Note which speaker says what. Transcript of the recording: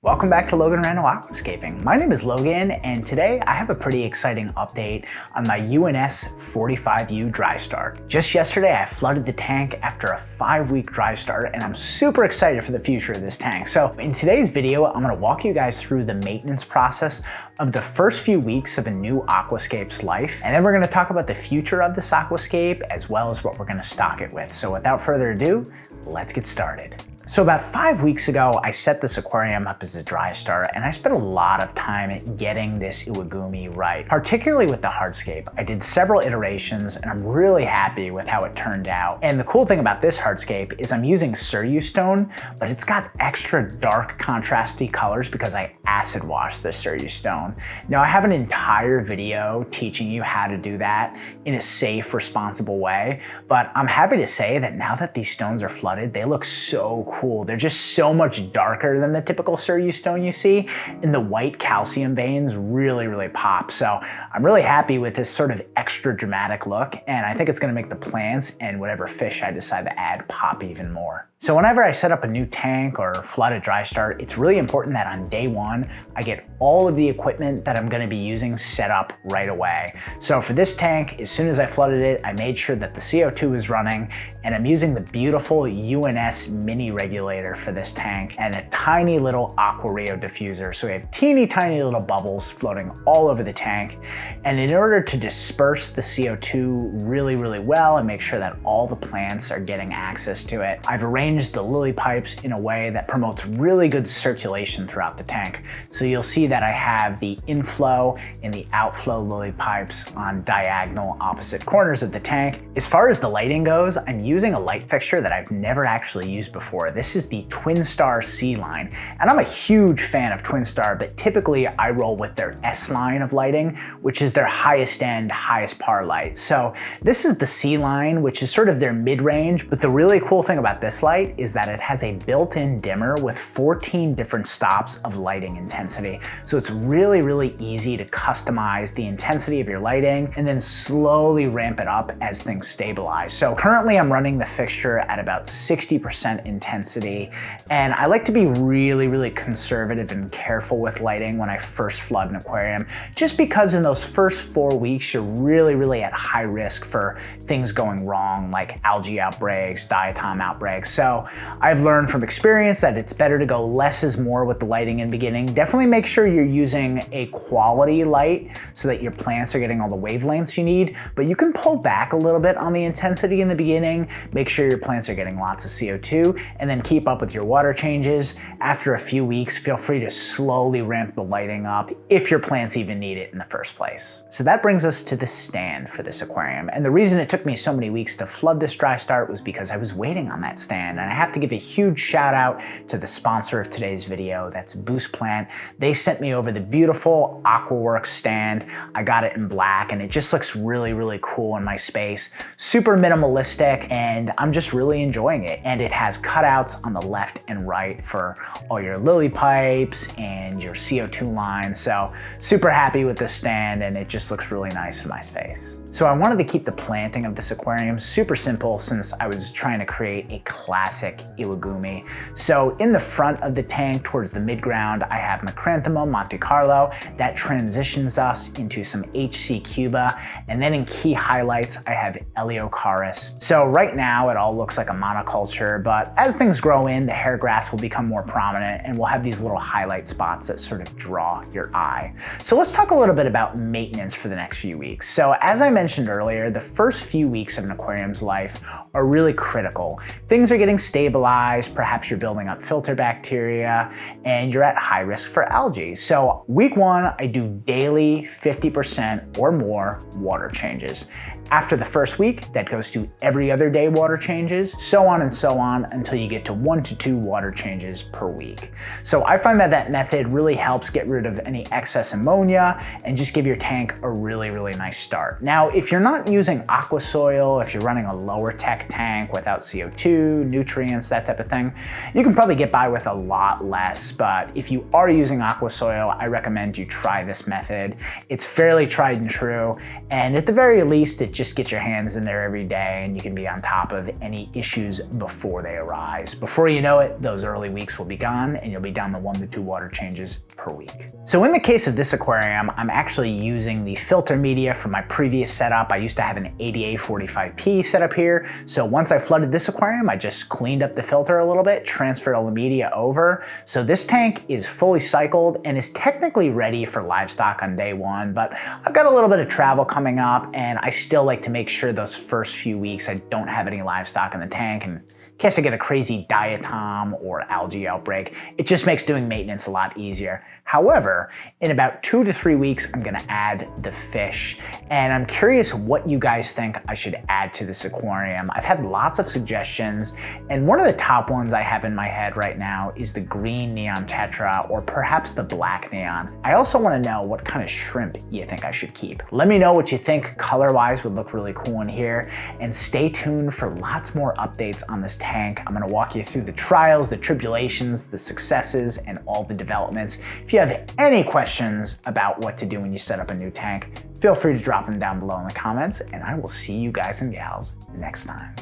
Speaker 1: Welcome back to Logan Rando Aquascaping. My name is Logan, and today I have a pretty exciting update on my UNS 45U dry start. Just yesterday, I flooded the tank after a 5-week dry start, and I'm super excited for the future of this tank. So in today's video, I'm gonna walk you guys through the maintenance process of the first few weeks of a new aquascape's life. And then we're gonna talk about the future of this aquascape, as well as what we're gonna stock it with. So without further ado, let's get started. So about 5 weeks ago, I set this aquarium up as a dry start, and I spent a lot of time getting this iwagumi right, particularly with the hardscape. I did several iterations, and I'm really happy with how it turned out. And the cool thing about this hardscape is I'm using Seiryu stone, but it's got extra dark contrasty colors because I acid washed the Seiryu stone. Now I have an entire video teaching you how to do that in a safe, responsible way, but I'm happy to say that now that these stones are flooded, they look so cool. They're just so much darker than the typical Seiryu stone you see, and the white calcium veins really pop. So I'm really happy with this sort of extra dramatic look, and I think it's gonna make the plants and whatever fish I decide to add pop even more. So whenever I set up a new tank or flood a dry start, it's really important that on day one, I get all of the equipment that I'm gonna be using set up right away. So for this tank, as soon as I flooded it, I made sure that the CO2 is running, and I'm using the beautiful UNS mini regulator for this tank and a tiny little AQUARIO diffuser. So we have teeny tiny little bubbles floating all over the tank. And in order to disperse the CO2 really well and make sure that all the plants are getting access to it, I've arranged the lily pipes in a way that promotes really good circulation throughout the tank. So you'll see that I have the inflow and the outflow lily pipes on diagonal opposite corners of the tank. As far as the lighting goes, I'm using a light fixture that I've never actually used before. This is the TWINSTAR C line, and I'm a huge fan of TWINSTAR, but typically I roll with their S line of lighting, which is their highest end, highest par light. So this is the C line, which is sort of their mid-range, but the really cool thing about this light is that it has a built-in dimmer with 14 different stops of lighting intensity. So it's really easy to customize the intensity of your lighting and then slowly ramp it up as things stabilize. So currently I'm running the fixture at about 60% intensity, and I like to be really conservative and careful with lighting when I first flood an aquarium, just because in those first 4 weeks you're really at high risk for things going wrong, like algae outbreaks, diatom outbreaks. So I've learned from experience that it's better to go less is more with the lighting in the beginning. Definitely make sure you're using a quality light so that your plants are getting all the wavelengths you need, but you can pull back a little bit on the intensity in the beginning, make sure your plants are getting lots of CO2, and then keep up with your water changes. After a few weeks, feel free to slowly ramp the lighting up if your plants even need it in the first place. So that brings us to the stand for this aquarium. And the reason it took me so many weeks to flood this dry start was because I was waiting on that stand. And I have to give a huge shout out to the sponsor of today's video, that's Boost Plant. They sent me over the beautiful Worx stand. I got it in black, and it just looks really cool in my space. Super minimalistic, and I'm just really enjoying it. And it has cutouts on the left and right for all your lily pipes and your CO2 lines. So super happy with this stand, and it just looks really nice in my space. So I wanted to keep the planting of this aquarium super simple since I was trying to create a classic iwagumi. So in the front of the tank towards the mid-ground, I have Micranthemum, Monte Carlo. That transitions us into some HC Cuba. And then in key highlights, I have Eleocharis. So right now it all looks like a monoculture, but as things grow in, the hair grass will become more prominent, and we'll have these little highlight spots that sort of draw your eye. So let's talk a little bit about maintenance for the next few weeks. So as I mentioned earlier, the first few weeks of an aquarium's life are really critical. Things are getting stabilized, perhaps you're building up filter bacteria, and you're at high risk for algae. So week one, I do daily 50% or more water changes. After the first week, that goes to every other day water changes, so on until you get to 1 to 2 water changes per week. So I find that that method really helps get rid of any excess ammonia and just give your tank a really nice start. Now, if you're not using Aquasoil, if you're running a lower tech tank without CO2, nutrients, that type of thing, you can probably get by with a lot less. But if you are using Aquasoil, I recommend you try this method. It's fairly tried and true, and at the very least, it just get your hands in there every day and you can be on top of any issues before they arise. Before you know it, those early weeks will be gone and you'll be down to 1 to 2 water changes per week. So in the case of this aquarium, I'm actually using the filter media from my previous setup. I used to have an ADA 45P setup here. So once I flooded this aquarium, I just cleaned up the filter a little bit, transferred all the media over. So this tank is fully cycled and is technically ready for livestock on day 1, but I've got a little bit of travel coming up and I still like to make sure those first few weeks I don't have any livestock in the tank, and in case I get a crazy diatom or algae outbreak, it just makes doing maintenance a lot easier. However, in about 2 to 3 weeks, I'm gonna add the fish, and I'm curious what you guys think I should add to this aquarium. I've had lots of suggestions, and one of the top ones I have in my head right now is the green neon tetra, or perhaps the black neon. I also wanna know what kind of shrimp you think I should keep. Let me know what you think color-wise would look really cool in here, and stay tuned for lots more updates on this tank. I'm gonna walk you through the trials, the tribulations, the successes, and all the developments. If you have any questions about what to do when you set up a new tank, feel free to drop them down below in the comments, and I will see you guys and gals next time.